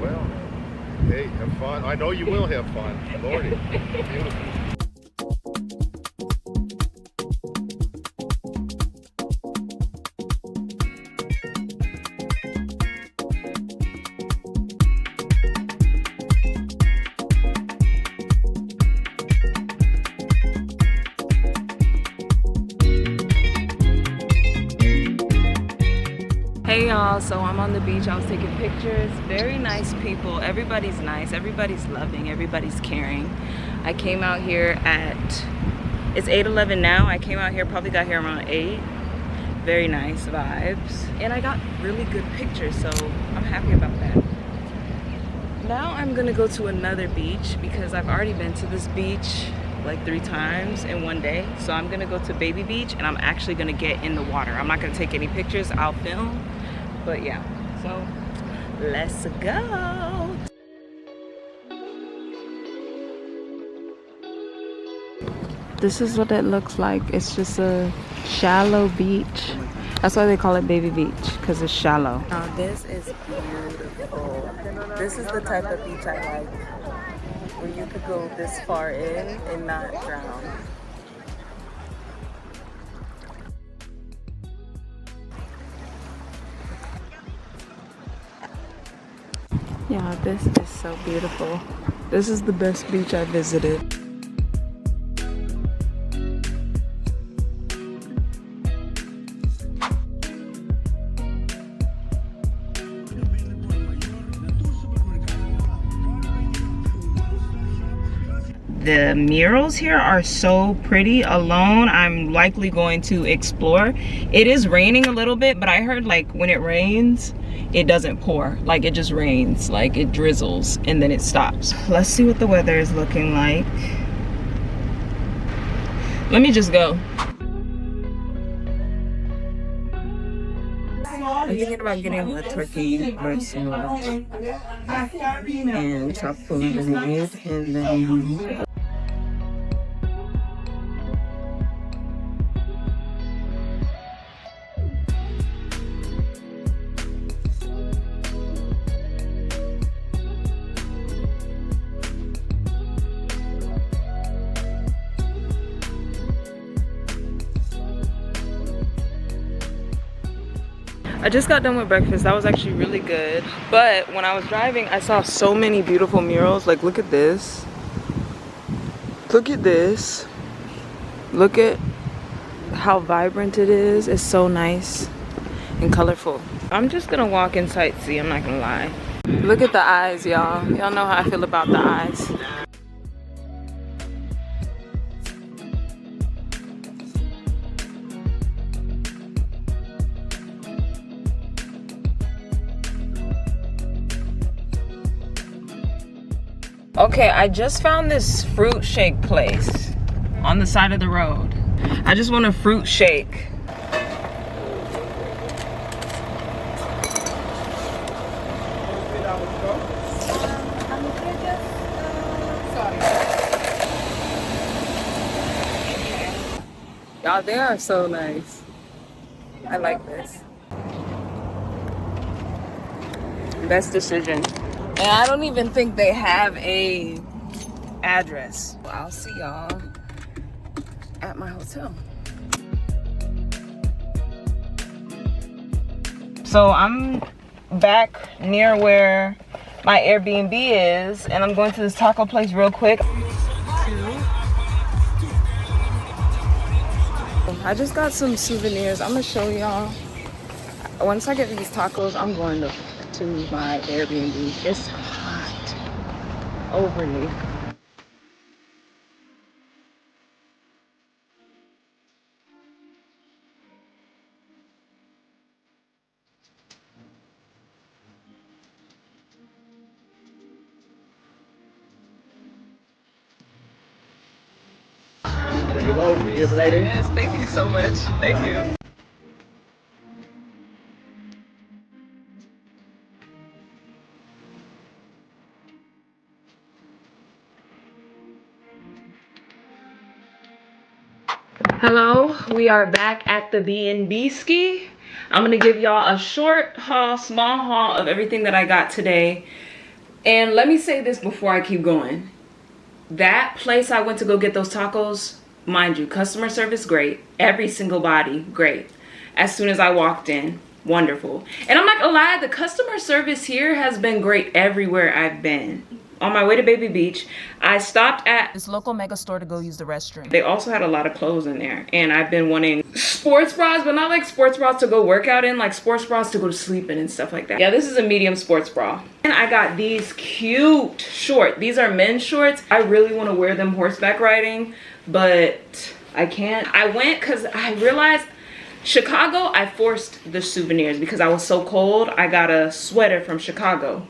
Well, hey, have fun. I know you will have fun. Lordy. Beautiful. Hey y'all, so I'm on the beach. I was taking pictures. Very nice people. Everybody's nice. Everybody's loving. Everybody's caring. I came out here at, it's 8:11 now. I came out here, probably got here around 8. Very nice vibes. And I got really good pictures, so I'm happy about that. Now I'm gonna go to another beach because I've already been to this beach like 3 times in one day. So I'm gonna go to Baby Beach and I'm actually gonna get in the water. I'm not gonna take any pictures, I'll film. But yeah, so let's go. This is what it looks like. It's just a shallow beach. That's why they call it Baby Beach, because it's shallow. Now this is beautiful. This is the type of beach I like, where you could go this far in and not drown. Yeah, this is so beautiful. This is the best beach I visited. The murals here are so pretty. Alone, I'm likely going to explore. It is raining a little bit, but I heard like when it rains, it doesn't pour. Like it just rains, like it drizzles and then it stops. Let's see what the weather is looking like. Let me just go. I'm thinking about getting a turkey breast and tropical lemonade, and then I just got done with breakfast. That was actually really good. But when I was driving, I saw so many beautiful murals. Like, look at this. Look at this. Look at how vibrant it is. It's so nice and colorful. I'm just gonna walk and sightsee, I'm not gonna lie. Look at the eyes, y'all. Y'all know how I feel about the eyes. Okay, I just found this fruit shake place on the side of the road. I just want a fruit shake. Y'all, they are so nice. I like this. Best decision. And I don't even think they have a address. I'll see y'all at my hotel. So I'm back near where my Airbnb is, and I'm going to this taco place real quick. I just got some souvenirs. I'm gonna show y'all. Once I get these tacos, I'm going to my Airbnb. It's hot. Overly. Yes, thank you so much. Thank you. Hello, we are back at the B&B ski. I'm gonna give y'all a short haul, small haul of everything that I got today. And let me say this before I keep going. That place I went to go get those tacos, mind you, customer service great. Every single body great. As soon as I walked in, wonderful. And I'm not gonna lie, the customer service here has been great everywhere I've been. On my way to Baby Beach, I stopped at this local mega store to go use the restroom. They also had a lot of clothes in there. And I've been wanting sports bras, but not like sports bras to go work out in, like sports bras to go to sleep in and stuff like that. Yeah, this is a medium sports bra. And I got these cute shorts. These are men's shorts. I really want to wear them horseback riding, but I can't. I went because I realized Chicago, I forced the souvenirs because I was so cold. I got a sweater from Chicago.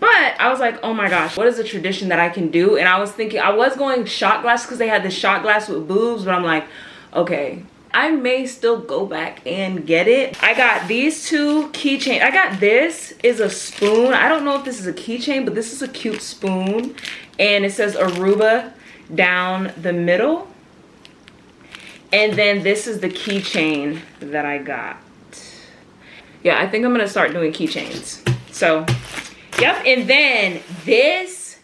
But I was like, oh my gosh, what is a tradition that I can do? And I was thinking, I was going shot glass because they had the shot glass with boobs, but I'm like, okay, I may still go back and get it. I got these two keychains. I got this is a spoon. I don't know if this is a keychain, but this is a cute spoon. And it says Aruba down the middle. And then this is the keychain that I got. Yeah, I think I'm gonna start doing keychains. So, yep, and then this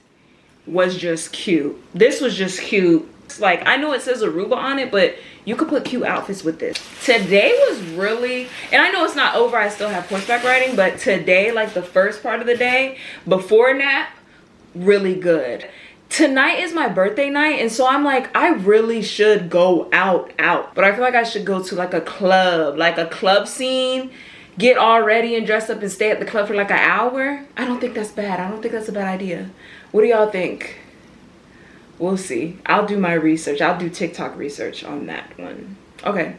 was just cute. This was just cute. It's like, I know it says Aruba on it, but you could put cute outfits with this. Today was really, and I know it's not over, I still have horseback riding, but today, like the first part of the day, before nap, really good. Tonight is my birthday night, and so I'm like, I really should go out. But I feel like I should go to like a club scene, get all ready and dress up and stay at the club for like an hour. I don't think that's bad. I don't think that's a bad idea. What do y'all think? We'll see. I'll do my research. I'll do TikTok research on that one. Okay.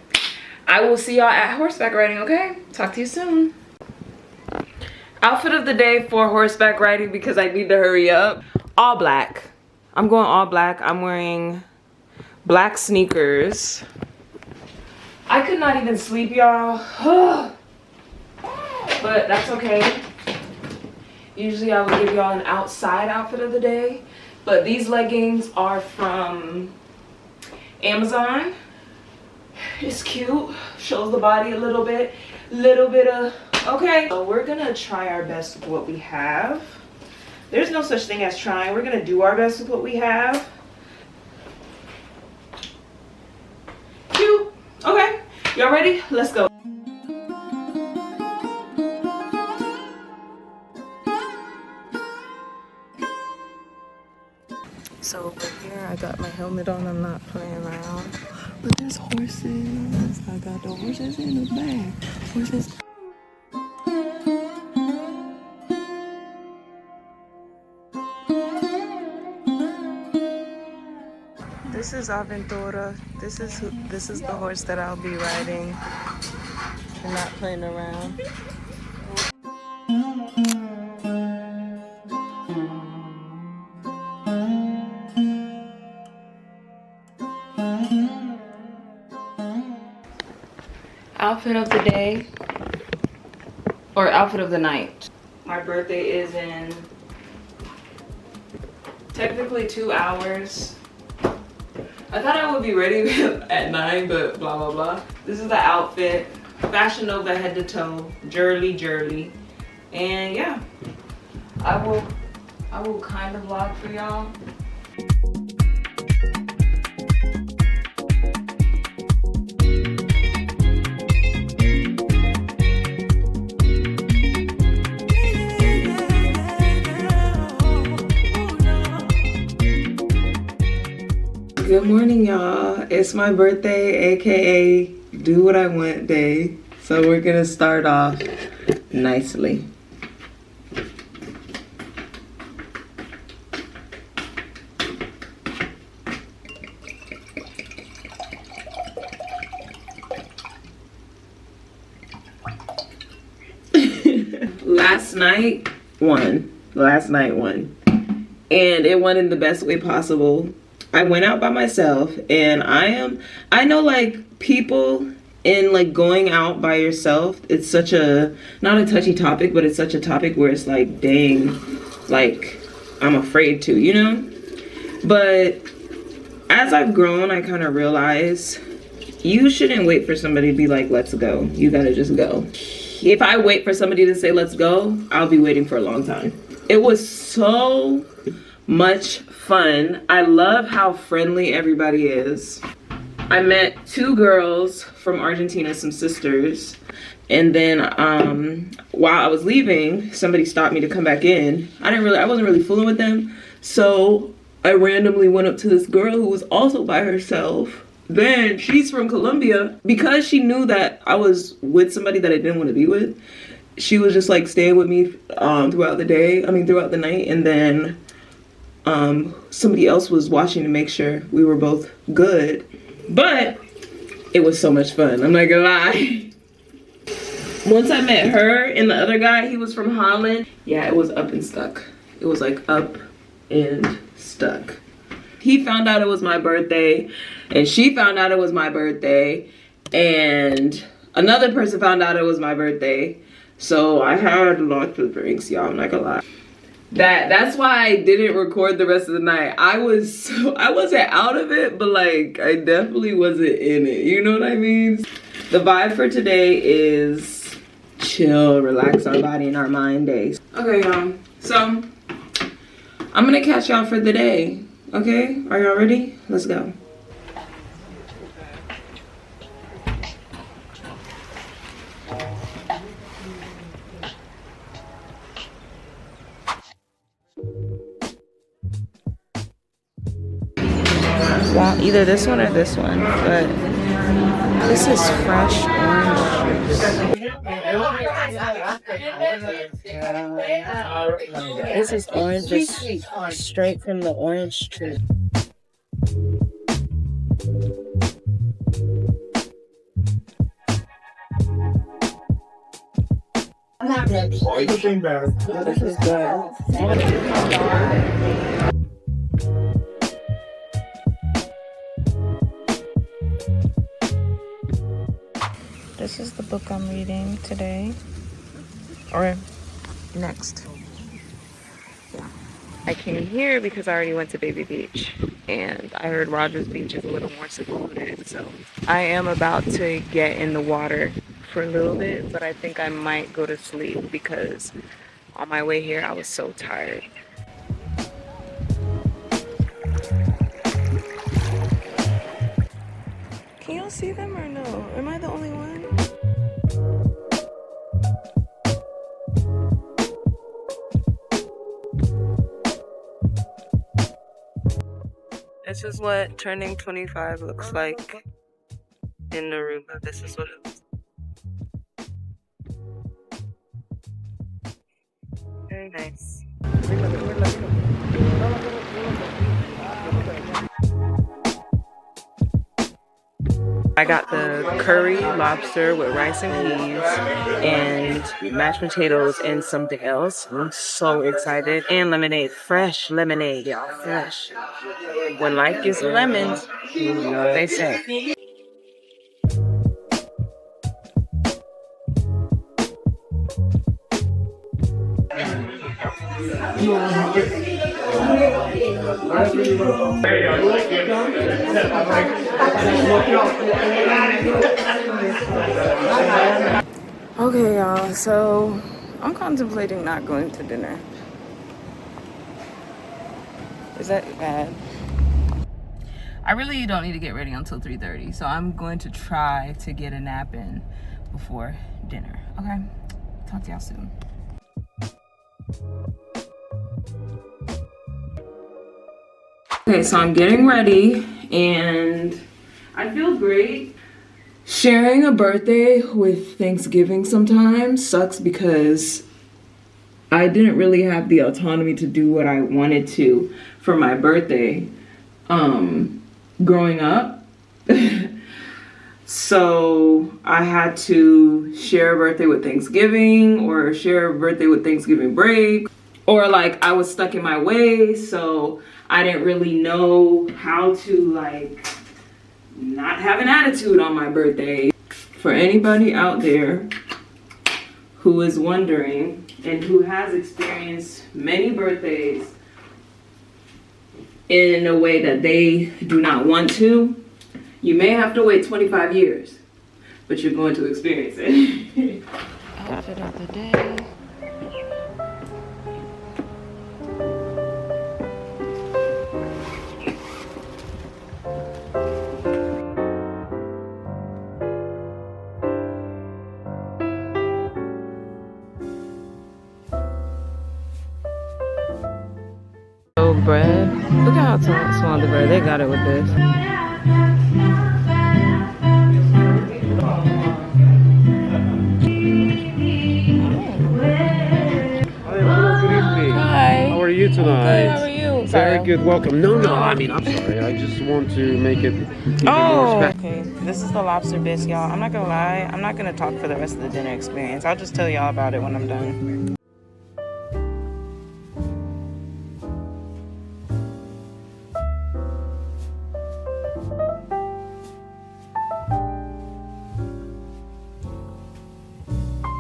I will see y'all at horseback riding, okay? Talk to you soon. Outfit of the day for horseback riding because I need to hurry up. All black. I'm going all black. I'm wearing black sneakers. I could not even sleep, y'all. But that's okay. Usually I would give y'all an outside outfit of the day, but these leggings are from Amazon. It's cute, shows the body a little bit of, okay. So we're gonna try our best with what we have. There's no such thing as trying. We're gonna do our best with what we have. Cute, okay. Y'all ready? Let's go. So over here, I got my helmet on. I'm not playing around. But there's horses. I got the horses in the back. Horses. This is Aventura. This is the horse that I'll be riding. I'm not playing around. Outfit of the day, or outfit of the night. My birthday is in technically 2 hours. I thought I would be ready at 9, but blah blah blah. This is the outfit, Fashion Nova head to toe, jurly, and yeah, I will kind of vlog for y'all. Good morning, y'all. It's my birthday, aka do what I want day. So we're gonna start off nicely. Last night won. And it won in the best way possible. I went out by myself, and I know like people in like going out by yourself, it's such a, not a touchy topic, but it's such a topic where it's like, dang, like I'm afraid to, you know? But as I've grown, I kind of realize you shouldn't wait for somebody to be like, let's go. You gotta just go. If I wait for somebody to say, let's go, I'll be waiting for a long time. It was so much fun. I love how friendly everybody is. I met 2 girls from Argentina, some sisters, and then while I was leaving, somebody stopped me to come back in. I wasn't really fooling with them, so I randomly went up to this girl who was also by herself. Then she's from Colombia. Because she knew that I was with somebody that I didn't want to be with, she was just like staying with me throughout the night, and then somebody else was watching to make sure we were both good. But it was so much fun, I'm not gonna lie. Once I met her and the other guy, he was from Holland. Yeah, it was up and stuck. It was like up and stuck. He found out it was my birthday, and she found out it was my birthday, and another person found out it was my birthday. So I had lots of drinks, y'all, I'm not gonna lie. That's why I didn't record the rest of the night. I wasn't out of it, but like I definitely wasn't in it. You know what I mean? The vibe for today is chill, relax our body and our mind days. Okay, y'all. So I'm gonna catch y'all for the day. Okay? Are y'all ready? Let's go. Well, either this one or this one, but this is fresh orange juice. This is orange juice straight from the orange tree. This is good. This is the book I'm reading today, or next. Yeah. I came here because I already went to Baby Beach, and I heard Rodgers Beach is a little more secluded, so I am about to get in the water for a little bit, but I think I might go to sleep because on my way here I was so tired. Can y'all see them or no? Am I the only one? This is what turning 25 looks like in Aruba. This is what it looks like. Very nice. I got the curry lobster with rice and peas and mashed potatoes and something else. I'm so excited. And lemonade, fresh lemonade, y'all, fresh. When life gives you lemons, you know what they say. Okay, y'all, so I'm contemplating not going to dinner. Is that bad? I really don't need to get ready until 3:30, so I'm going to try to get a nap in before dinner. Okay, talk to y'all soon. Okay, so I'm getting ready and I feel great. Sharing a birthday with Thanksgiving sometimes sucks because I didn't really have the autonomy to do what I wanted to for my birthday growing up. So I had to share a birthday with Thanksgiving or share a birthday with Thanksgiving break, or like I was stuck in my way, so I didn't really know how to like not have an attitude on my birthday. For anybody out there who is wondering and who has experienced many birthdays in a way that they do not want to, you may have to wait 25 years, but you're going to experience it. Outfit of the day. bread. Look at how small the bread. They got it with this. Hi. How are you tonight? Good, how are you? Very good, welcome. No, I mean, I'm sorry. I just want to make it even more Oh, special. okay. This is the lobster bisque, y'all. I'm not gonna lie. I'm not gonna talk for the rest of the dinner experience. I'll just tell y'all about it when I'm done.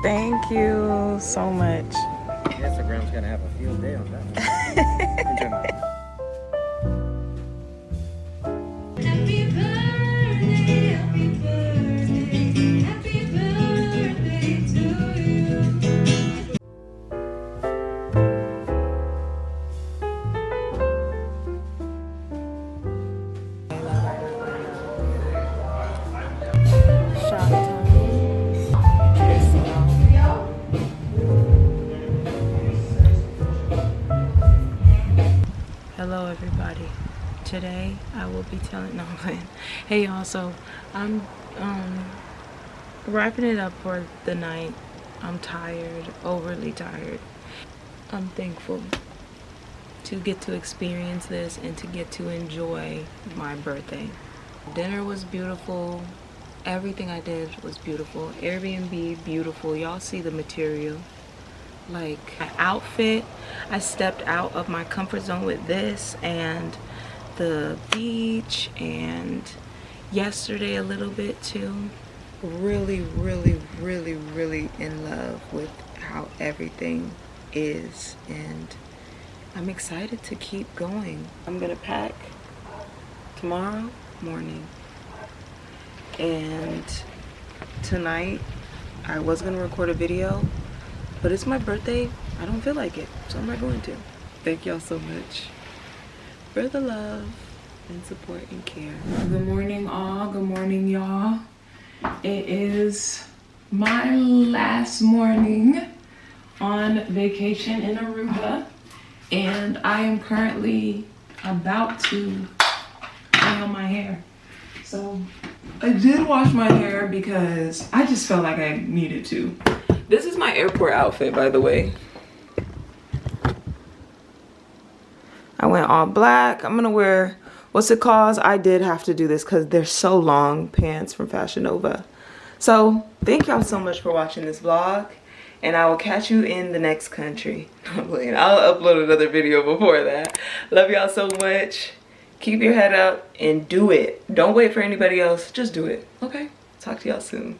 Thank you so much. Instagram's gonna have a field day on that one. Happy birthday, happy birthday, happy birthday to you. Shot time. Hello everybody. Today I will be telling, no I'm playing. Hey y'all, so I'm wrapping it up for the night. I'm tired, overly tired. I'm thankful to get to experience this and to get to enjoy my birthday. Dinner was beautiful. Everything I did was beautiful. Airbnb, beautiful. Y'all see the material. Like my outfit, I stepped out of my comfort zone with this and the beach, and yesterday a little bit too. Really in love with how everything is, and I'm excited to keep going. I'm gonna pack tomorrow morning, and tonight I was gonna record a video, but it's my birthday. I don't feel like it, so I'm not going to. Thank y'all so much for the love and support and care. Good morning all, good morning y'all. It is my last morning on vacation in Aruba, and I am currently about to oil my hair. So I did wash my hair because I just felt like I needed to. This is my airport outfit, by the way. I went all black. I'm gonna wear, what's it called? I did have to do this because they're so long, pants from Fashion Nova. So thank y'all so much for watching this vlog, and I will catch you in the next country. I'll upload another video before that. Love y'all so much. Keep your head up and do it. Don't wait for anybody else. Just do it. Okay? Talk to y'all soon.